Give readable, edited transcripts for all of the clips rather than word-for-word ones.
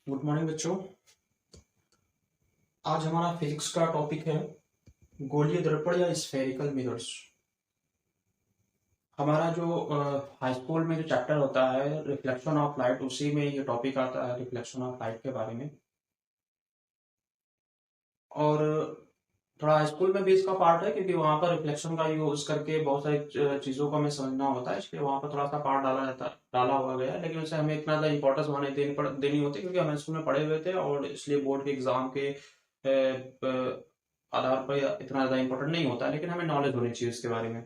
Good morning बच्चों। आज हमारा फिजिक्स का टॉपिक है गोलीय दर्पण या स्फेरिकल मिरर्स। हमारा जो हाई स्कूल में जो चैप्टर होता है रिफ्लेक्शन ऑफ लाइट, उसी में ये टॉपिक आता है रिफ्लेक्शन ऑफ लाइट के बारे में। और थोड़ा हाई स्कूल में भी इसका पार्ट है क्योंकि वहाँ पर रिफ्लेक्शन का यूज करके बहुत सारी चीज़ों को हमें समझना होता है, इसलिए वहाँ पर थोड़ा सा पार्ट डाला हुआ गया है। लेकिन उसे हमें इतना ज़्यादा इंपॉर्टेंस वहाँ नहीं देनी होती क्योंकि हम स्कूल में पढ़े हुए थे और इसलिए बोर्ड के एग्जाम के आधार पर इतना ज़्यादा इंपॉर्टेंट नहीं होता, लेकिन हमें नॉलेज होनी चाहिए इसके बारे में।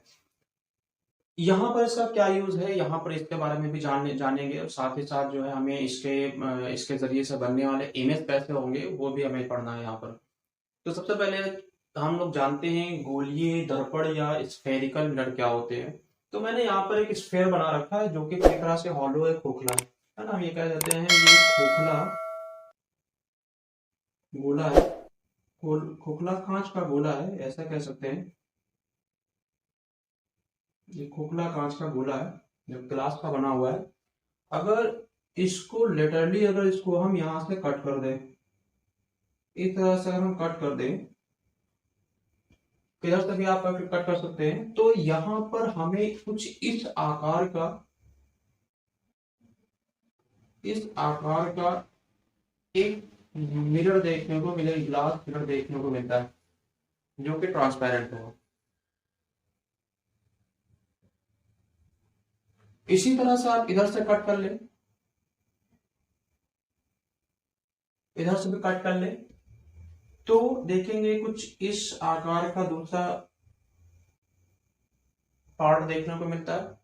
यहाँ पर इसका क्या यूज है, यहाँ पर इसके बारे में भी जानेंगे, और साथ ही साथ जो है हमें इसके जरिए से बनने वाले इमेज कैसे होंगे वो भी हमें पढ़ना है यहाँ पर। तो सबसे पहले हम लोग जानते हैं गोलीय दर्पण या स्फेरिकल मिरर क्या होते हैं। तो मैंने यहाँ पर एक स्फेयर बना रखा है जो कि एक तरह से हॉलो है, खोखला है ना। हम ये कह देते हैं ये खोखला गोला है, खोखला कांच का गोला है, ऐसा कह सकते हैं। ये खोखला कांच का गोला है जो ग्लास का बना हुआ है। अगर इसको लेटरली अगर इसको हम यहाँ से कट कर दें, इस तरह से अगर हम कट कर दें, किधर से भी आप कट कर सकते हैं, तो यहाँ पर हमें कुछ इस आकार का एक मिरर देखने को मिलेगा, ग्लास मिरर देखने को मिलता है जो कि ट्रांसपेरेंट होगा। इसी तरह से आप इधर से कट कर ले, इधर से भी कट कर ले, तो देखेंगे कुछ इस आकार का दूसरा पार्ट देखने को मिलता है।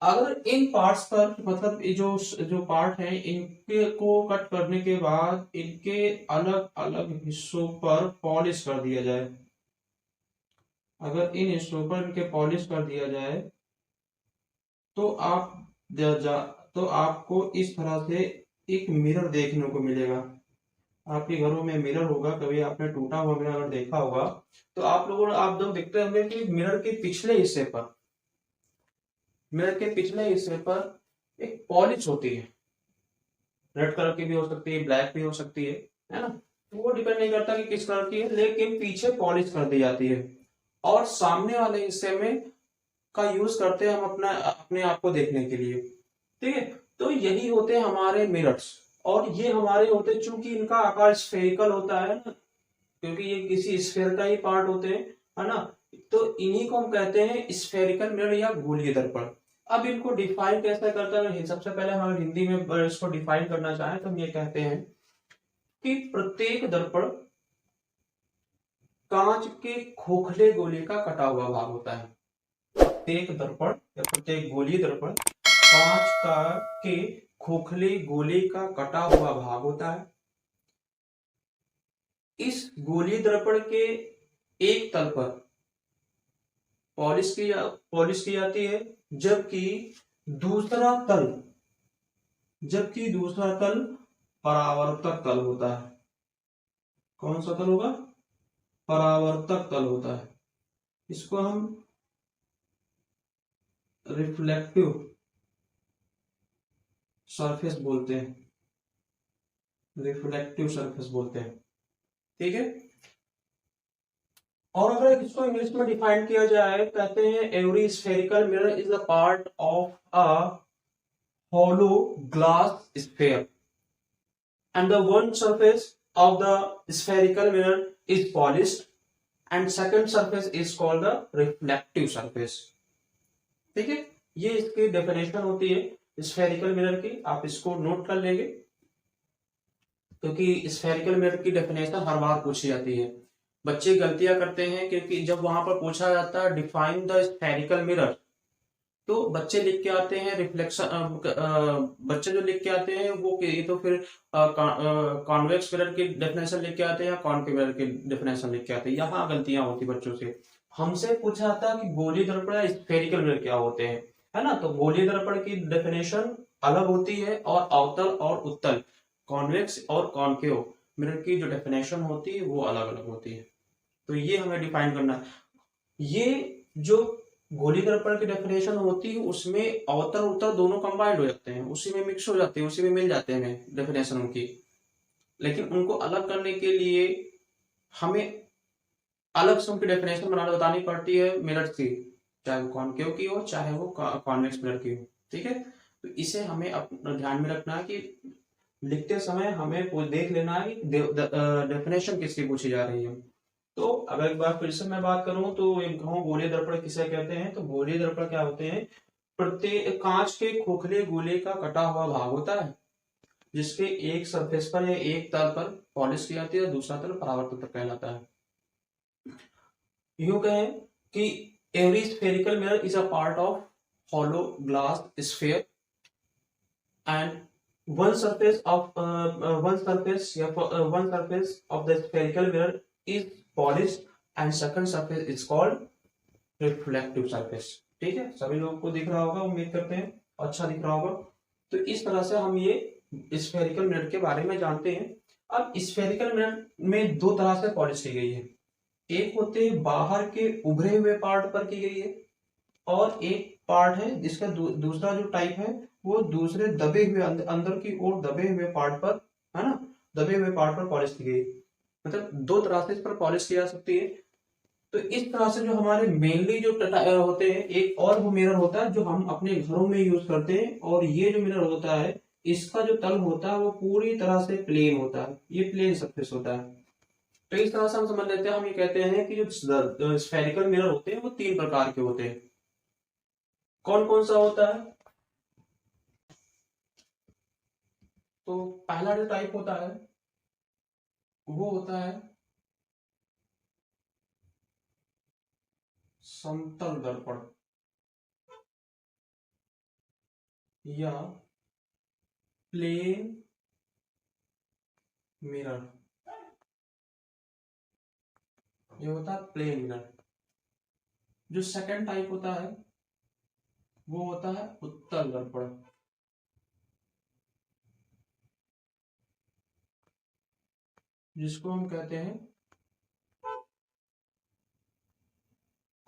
अगर इन पार्ट्स पर मतलब ये जो जो पार्ट है इनके को कट करने के बाद इनके अलग अलग हिस्सों पर पॉलिश कर दिया जाए, अगर इन हिस्सों पर इनके पॉलिश कर दिया जाए तो तो आपको इस तरह से एक मिरर देखने को मिलेगा। आपके घरों में मिरर होगा, कभी आपने टूटा हुआ मिरर अगर देखा होगा तो आप लोग देखते होंगे कि मिरर के पिछले हिस्से पर एक पॉलिश होती है। रेड कलर की भी हो सकती है, ब्लैक भी हो सकती है ना। तो वो डिपेंड नहीं करता कि किस कलर की है, लेकिन पीछे पॉलिश कर दी जाती है और सामने वाले हिस्से में का यूज करते हैं हम अपने आप को देखने के लिए। ठीक है, तो यही होते हैं हमारे मिरर्स। और ये हमारे होते हैं, चूंकि इनका आकार स्फेरिकल होता है ना, क्योंकि ये किसी स्फेयर का ही पार्ट होते हैं, है ना। तो इन्हीं को हम कहते हैं स्फेरिकल मिरर या गोलीय दर्पण। अब इनको डिफाइन कैसे करता है, सबसे पहले हम हिंदी में इसको डिफाइन करना चाहें तो हम ये कहते हैं कि प्रत्येक दर्पण कांच के खोखले गोले का कटा हुआ भाग होता है। प्रत्येक दर्पण या प्रत्येक गोलीय दर्पण कांच का के खोखले गोले का कटा हुआ भाग होता है। इस गोलीय दर्पण के एक तल पर पॉलिश की जाती है, जबकि दूसरा तल परावर्तक तल होता है। कौन सा तल होगा? परावर्तक तल होता है। इसको हम रिफ्लेक्टिव सरफेस बोलते हैं, रिफ्लेक्टिव सरफेस बोलते हैं। ठीक है, और अगर इसको इंग्लिश में डिफाइन किया जाए, कहते हैं every spherical mirror is a part of a hollow glass sphere and the one surface of the spherical mirror is polished and second surface is called the reflective surface। ठीक है, ये इसकी definition होती है स्फेरिकल मिरर की, आप इसको note कर लेंगे क्योंकि स्फेरिकल मिरर की डेफिनेशन हर बार पूछी जाती है। बच्चे गलतियां करते हैं क्योंकि जब वहां पर पूछा जाता है डिफाइन द स्फेरिकल मिरर, तो बच्चे लिख के आते हैं रिफ्लेक्शन, बच्चे जो लिख के आते हैं वो ये तो फिर कॉन्वेक्स मिरर की डेफिनेशन लिख के आते हैं या कॉनकेव मिरर की डेफिनेशन लिख के आते हैं। यहाँ गलतियां होती बच्चों से। हमसे पूछा जाता है कि गोलीय दर्पण या स्फेरिकल मिरर क्या होते हैं, है ना। तो गोलीय दर्पण की डेफिनेशन अलग होती है और अवतल और उत्तल, कॉन्वेक्स और कॉनकेव मिरर की जो डेफिनेशन होती है वो अलग अलग होती है। तो ये हमें डिफाइन करना है। ये जो गोली दर्पण की डेफिनेशन होती है उसमें अवतल उत्तल दोनों कंबाइंड हो जाते हैं, उसी में मिक्स हो जाते हैं, उसी में मिल जाते हैं डेफिनेशन उनकी। लेकिन उनको अलग करने के लिए हमें अलग से उनकी डेफिनेशन बतानी पड़ती है मिरर्स की, चाहे वो कॉनकेव की हो चाहे वो कॉन्वेक्स मिरर की हो। ठीक है, तो इसे हमें अपना ध्यान में रखना है कि लिखते समय हमें देख लेना है कि डेफिनेशन किसकी पूछी जा रही है। तो अगर एक बार फिर से मैं बात करूं तो एक गोलीय दर्पण किसे कहते हैं, तो गोलीय दर्पण क्या होते हैं, प्रत्येक कांच के खोखले गोले का कटा हुआ भाग होता है जिसके एक सरफेस पर या एक तल पर पॉलिश की जाती है और दूसरा तल परावर्तक कहलाता है। यूं कहें कि every spherical mirror is a part of hollow glass sphere and one surface of the spherical mirror is polished and second surface is called reflective surface। ठीक है, सभी लोगों को दिख रहा होगा, उम्मीद करते हैं अच्छा दिख रहा होगा। तो इस तरह से हम ये स्फेरिकल मिरर के बारे में जानते हैं। अब स्फेरिकल मिरर में दो तरह से पॉलिश की गई है, एक होते हैं बाहर के उभरे हुए पार्ट पर की गई है और एक पार्ट है जिसका दूसरा जो टाइप है वो दूसरे दबे हुए अंदर की ओर दबे हुए पार्ट पर, है ना, दबे हुए पार्ट पर पॉलिश की गई। मतलब दो तरह से इस पर पॉलिश की जा सकती है। तो इस तरह से जो हमारे मेनली जो होते हैं, एक और वो मिरर होता है जो हम अपने घरों में यूज करते हैं, और ये जो मिरर होता है इसका जो तल होता है वो पूरी तरह से प्लेन होता है, ये प्लेन सरफेस होता है। तो इस तरह से हम समझ लेते हैं, हम ये कहते हैं कि जो स्फेरिकल मिरर होते हैं वो तीन प्रकार के होते हैं। कौन कौन सा होता है, तो पहला जो टाइप होता है वो होता है समतल दर्पण या प्लेन मिरर, ये होता है प्लेन मिरर। जो सेकंड टाइप होता है वो होता है उत्तल दर्पण, जिसको हम कहते हैं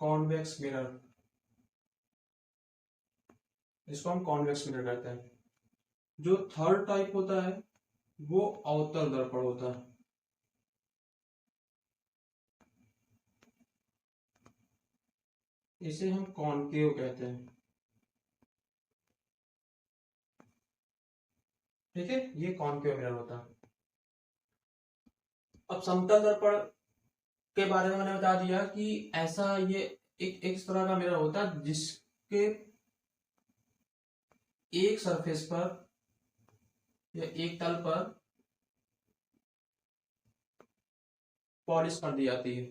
कॉन्वेक्स मिरर, इसको हम कॉन्वेक्स मिरर कहते हैं। जो थर्ड टाइप होता है वो अवतल दर्पण होता है, इसे हम कॉनकेव कहते हैं। ठीक है, ये कॉनकेव मिरर होता है। अब समतल दर्पण के बारे में मैंने बता दिया कि ऐसा ये एक इस तरह का मिरर होता है जिसके एक सरफेस पर या एक तल पर पॉलिश कर दी जाती है।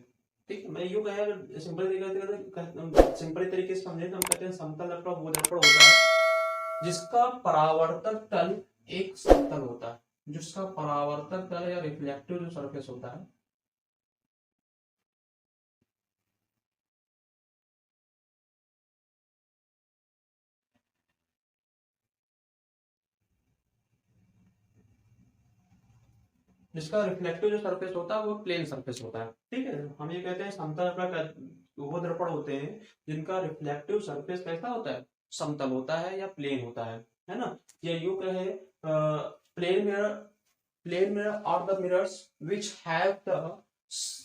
ठीक है, मैं यूं कहें अगर सिंपल तरीके से समझे तो हम कहते हैं समतल दर्पण वो दर्पण होता है जिसका परावर्तक तल एक समतल होता है, जिसका परावर्तक तल या रिफ्लेक्टिव जो सरफेस होता है जिसका रिफ्लेक्टिव जो सरफेस होता है वो प्लेन सरफेस होता है। ठीक है, हम ये कहते हैं समतल दर्पण वो दर्पण होते हैं जिनका रिफ्लेक्टिव सरफेस कैसा होता है, समतल होता है या प्लेन होता है ना। या यूं कहे plane mirror, plane mirror are the mirrors which have the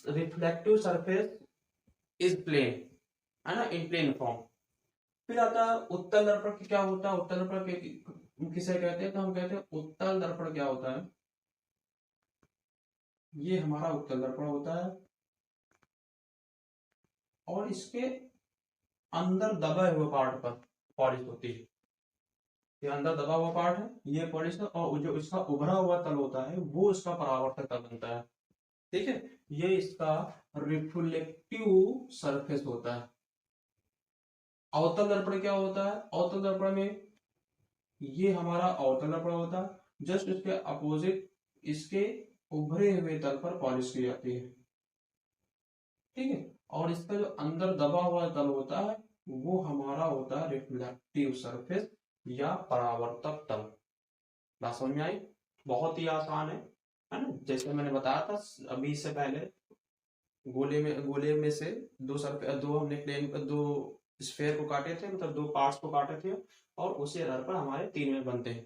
reflective surface is plane, है ना, इन प्लेन फॉर्म। फिर आता है उत्तल दर्पण क्या होता है, उत्तल दर्पण किसे कहते हैं, तो हम कहते हैं उत्तल दर्पण क्या होता है, ये हमारा उत्तल दर्पण होता है और इसके अंदर दबे हुए पार्ट पर पॉलिश होती है। ये अंदर दबा हुआ पार्ट है, ये पॉलिश है, और जो इसका उभरा हुआ तल होता है वो इसका परावर्तक तल बनता है। ठीक है, ये इसका रिफ्लेक्टिव सरफेस होता है। अवतल दर्पण क्या होता है, अवतल दर्पण में ये हमारा अवतल दर्पण होता है, जस्ट इसके अपोजिट इसके उभरे हुए तल पर पॉलिश की जाती है। ठीक है, और इसका जो अंदर दबा हुआ तल होता है वो हमारा होता है रिफ्लेक्टिव सरफेस या परावर्तक तल। बात समझ में आई, बहुत ही आसान है ना। जैसे मैंने बताया था अभी से पहले, गोले में से दो हमने प्लेन दो स्फेयर को काटे थे, मतलब दो पार्ट्स को काटे थे, और उसी आधार पर हमारे 3 मिरर बनते हैं।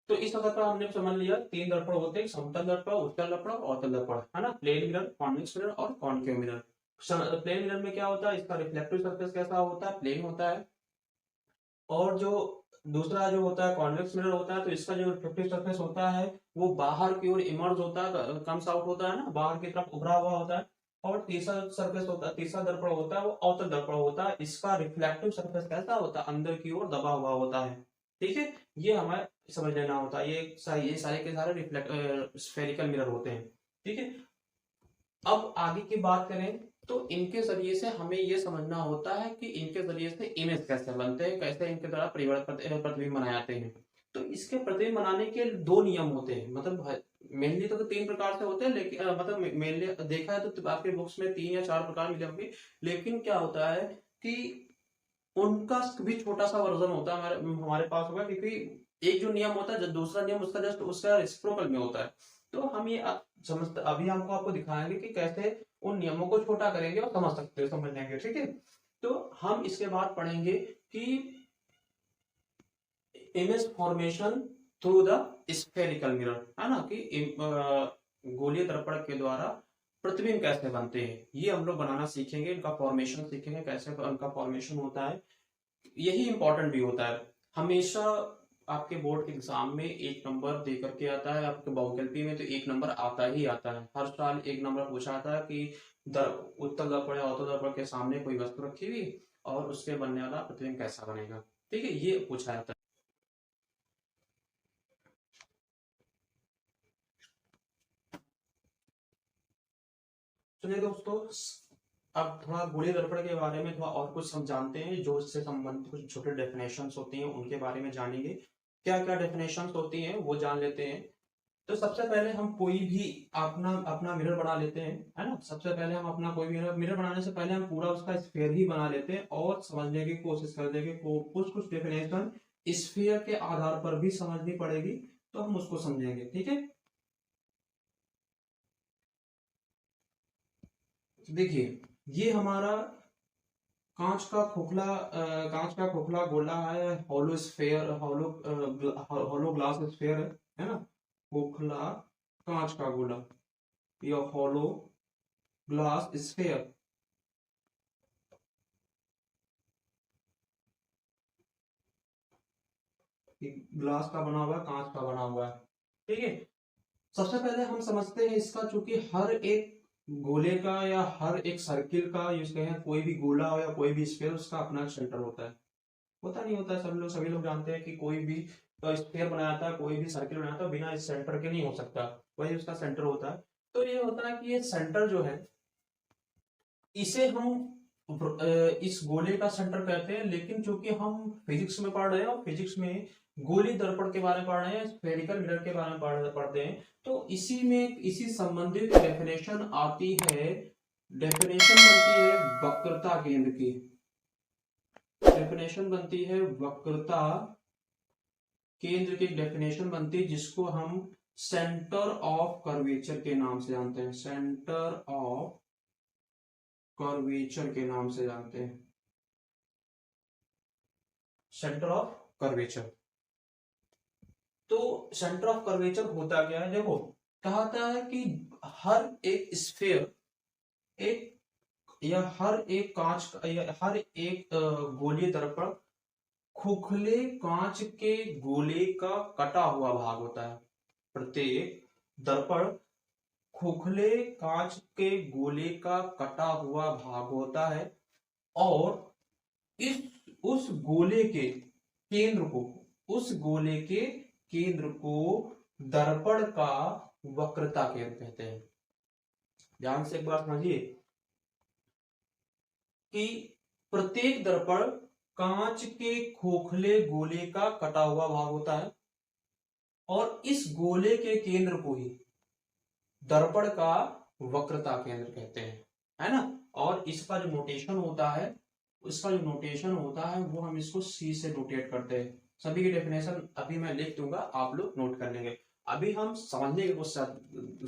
तो इस आधार पर हमने समझ लिया 3 दर्पण होते हैं, समतल दर्पण, उत्तल दर्पण और अवतल दर्पण, है ना। प्लेन मिरर, कॉन्वेक्स मिरर और कॉनकेव मिरर। प्लेन मिरर में क्या होता है, इसका रिफ्लेक्टिव सरफेस कैसा होता है, प्लेन होता है। और जो दूसरा जो होता है कॉन्वेक्स मिरर होता है, तो इसका जो रिफ्लेक्टिव सरफेस होता है वो बाहर की ओर इमर्ज होता है, कम्स आउट होता है ना, बाहर की तरफ उभरा हुआ होता है। और तीसरा सरफेस होता है, तीसरा दर्पण होता है वो अवतल दर्पण होता है, इसका रिफ्लेक्टिव सरफेस कैसा होता है, अंदर की ओर दबा हुआ होता है। ठीक है, ये हमें समझ लेना होता है। ये सारे के सारे रिफ्लेक्ट स्फेरिकल मिरर होते हैं। ठीक है, अब आगे की बात करें तो इनके जरिए से हमें यह समझना होता है कि इनके जरिए से इमेज कैसे बनते हैं, कैसे इनके द्वारा प्रतिबिंब बनाए जाते हैं। तो इसके प्रतिबिंब बनाने के 2 नियम होते हैं, मतलब मेनली तो 3 प्रकार से होते हैं, लेकिन मतलब मेनली देखा है तो आपके बुक्स में 3 या 4 प्रकार मिले होंगे। लेकिन क्या होता है कि उनका भी छोटा सा वर्जन होता है हमारे पास होगा, क्योंकि एक जो नियम होता है, दूसरा नियम उसका जस्ट उसका रेसिप्रोकल में होता है। तो हम ये समझते, अभी हमको आपको दिखाएंगे कि कैसे उन नियमों को छोटा करेंगे और समझ सकते हैं, समझ लेंगे। ठीक है, तो हम इसके बाद पढ़ेंगे कि image formation through the spherical mirror, है ना, कि गोलीय दर्पण के द्वारा प्रतिबिंब कैसे बनते हैं, ये हम लोग बनाना सीखेंगे, इनका फॉर्मेशन सीखेंगे, कैसे उनका फॉर्मेशन होता है। यही इंपॉर्टेंट भी होता है। हमेशा आपके बोर्ड के एग्जाम में 1 नंबर दे करके आता है, आपके बहुकल्पी में तो 1 नंबर आता ही आता है, हर साल 1 नंबर पूछा आता है कि उत्तल दर्पण या अवतल दर्पण के सामने कोई वस्तु रखी हुई और उससे बनने वाला प्रतिबिंब कैसा बनेगा। ठीक है, ये पूछा जाता है। चलिए दोस्तों, अब थोड़ा गोलीय दर्पण के बारे में थोड़ा और कुछ जानते हैं, जो इससे संबंधित कुछ छोटे डेफिनेशंस होती हैं उनके बारे में जानेंगे। क्या क्या डेफिनेशंस होती हैं वो जान लेते हैं। तो सबसे पहले हम कोई भी अपना अपना मिरर बना लेते हैं, है ना। सबसे पहले हम अपना कोई मिरर बनाने से पहले हम पूरा उसका स्फीयर ही बना लेते हैं और समझने की कोशिश करते हैं कि कुछ कुछ डेफिनेशन स्फीयर के आधार पर भी समझनी पड़ेगी, तो हम उसको समझेंगे। ठीक है, देखिए ये हमारा कांच का खोखला गोला है, hollow sphere, hollow glass sphere है ना, खोखला कांच का गोला या हॉलो ग्लास स्फेयर, ग्लास का बना हुआ है, कांच का बना हुआ है। ठीक है, सबसे पहले हम समझते हैं इसका, चूंकि हर एक गोले का या हर एक सर्किल का यूज करें, कोई भी गोला हो या कोई भी स्फीयर, उसका अपना सेंटर होता है। होता नहीं होता है, सभी लोग जानते हैं कि कोई भी स्फीयर बनाया था, कोई भी सर्किल बनाया था, बिना इस सेंटर के नहीं हो सकता, वही उसका सेंटर होता है। तो ये होता है कि ये सेंटर जो है इसे हम इस गोले का सेंटर कहते हैं। लेकिन चूंकि हम फिजिक्स में पढ़ रहे हैं और फिजिक्स में गोली दर्पण के बारे में पढ़ रहे हैं, स्फेरिकल मिरर के बारे में पढ़ते हैं, तो इसी में इसी संबंधित डेफिनेशन आती है, डेफिनेशन बनती है वक्रता केंद्र की, डेफिनेशन बनती है वक्रता केंद्र की डेफिनेशन बनती है, जिसको हम सेंटर ऑफ कर्वेचर के नाम से जानते हैं, सेंटर ऑफ कर्वेचर के नाम से जानते हैं, सेंटर ऑफ कर्वेचर। तो सेंटर ऑफ कर्वेचर होता क्या है, देखो कहता है कि हर एक स्फीयर एक या हर एक कांच या हर एक गोलीय दर्पण खोखले कांच के गोले का कटा हुआ भाग होता है। प्रत्येक दर्पण खोखले कांच के गोले का कटा हुआ भाग होता है और इस उस गोले के केंद्र को उस गोले के केंद्र को दर्पण का वक्रता केंद्र कहते हैं। ध्यान से एक बात समझिए कि प्रत्येक दर्पण कांच के खोखले गोले का कटा हुआ भाग होता है और इस गोले के केंद्र को ही दर्पण का वक्रता केंद्र कहते हैं, है ना। और इसका जो नोटेशन होता है, वो हम इसको सी से नोटेट करते हैं। सभी की डेफिनेशन अभी मैं लिख दूंगा, आप लोग नोट कर लेंगे। अभी हम समझने के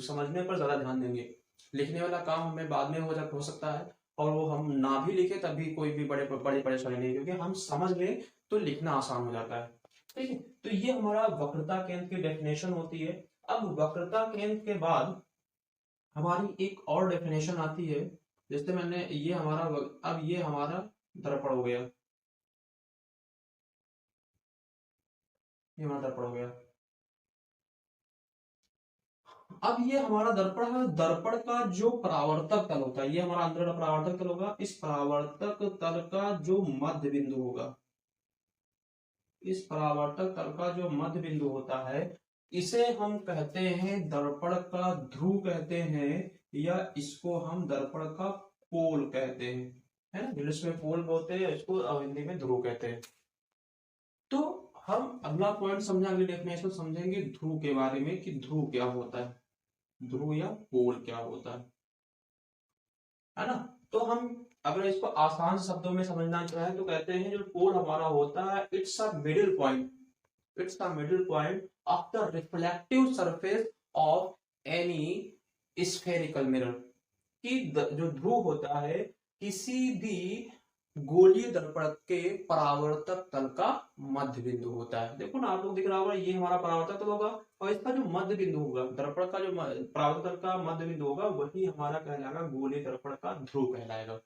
समझने पर ज्यादा ध्यान देंगे, लिखने वाला काम हमें बाद में हो सकता है और वो हम ना भी लिखे तब भी कोई भी बड़ी परेशानी नहीं, क्योंकि हम समझ लें तो लिखना आसान हो जाता है। ठीक है, तो ये हमारा वक्रता केंद्र की डेफिनेशन होती है। अब वक्रता केंद्र के बाद हमारी एक और डेफिनेशन आती है, जैसे मैंने ये हमारा अब ये हमारा दर्पण हो गया, ये हमारा दर्पण हो गया। अब ये हमारा दर्पण है, दर्पण का जो परावर्तक तल होता है, ये हमारा अंदर का परावर्तक तल होगा। इस परावर्तक तल का जो मध्य बिंदु होगा, इस परावर्तक तल का जो मध्य बिंदु होता है, इसे हम कहते हैं दर्पण का ध्रुव कहते हैं, या इसको हम दर्पण का पोल कहते हैं, है ना। इंग्लिश में पोल बोलते हैं, इसको हिंदी में ध्रुव कहते हैं। तो हम अगला पॉइंट समझेंगे, डेफिनेशन समझेंगे ध्रुव के बारे में कि ध्रुव क्या होता है, ध्रुव या पोल क्या होता है ना। तो हम अगर इसको आसान शब्दों में समझना चाहें तो कहते हैं जो पोल हमारा होता है, it's a middle point, it's the middle point of the reflective surface of any spherical mirror। कि जो ध्रुव होता है किसी भी गोलीय दर्पण के परावर्तक तल का मध्य बिंदु होता है। देखो ना, आप लोग दिख रहा होगा, ये हमारा परावर्तक तल होगा और इसका जो मध्य बिंदु होगा, दर्पण का जो परावर्तक तल का मध्य बिंदु होगा, वही हमारा कहलाएगा गोलीय दर्पण का ध्रुव कहलाएगा।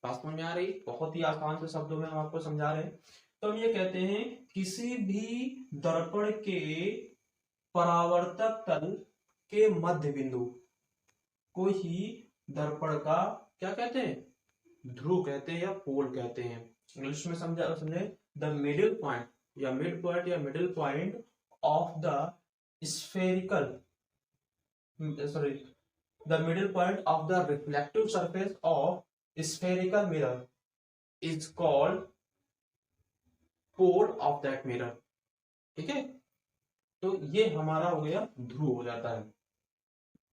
बात समझ में आ रही? बहुत ही आसान से शब्दों में हम आपको समझा रहे हैं। तो हम ये कहते हैं किसी भी दर्पण के परावर्तक तल के मध्य बिंदु को ही दर्पण का क्या कहते हैं, ध्रुव कहते हैं या पोल कहते हैं। इंग्लिश में समझे, द मिडिल पॉइंट या मिड पॉइंट या middle point of the spherical, sorry, the middle point of the reflective surface of spherical mirror is called pole of that mirror। ठीक है, तो ये हमारा हो गया ध्रुव हो जाता है।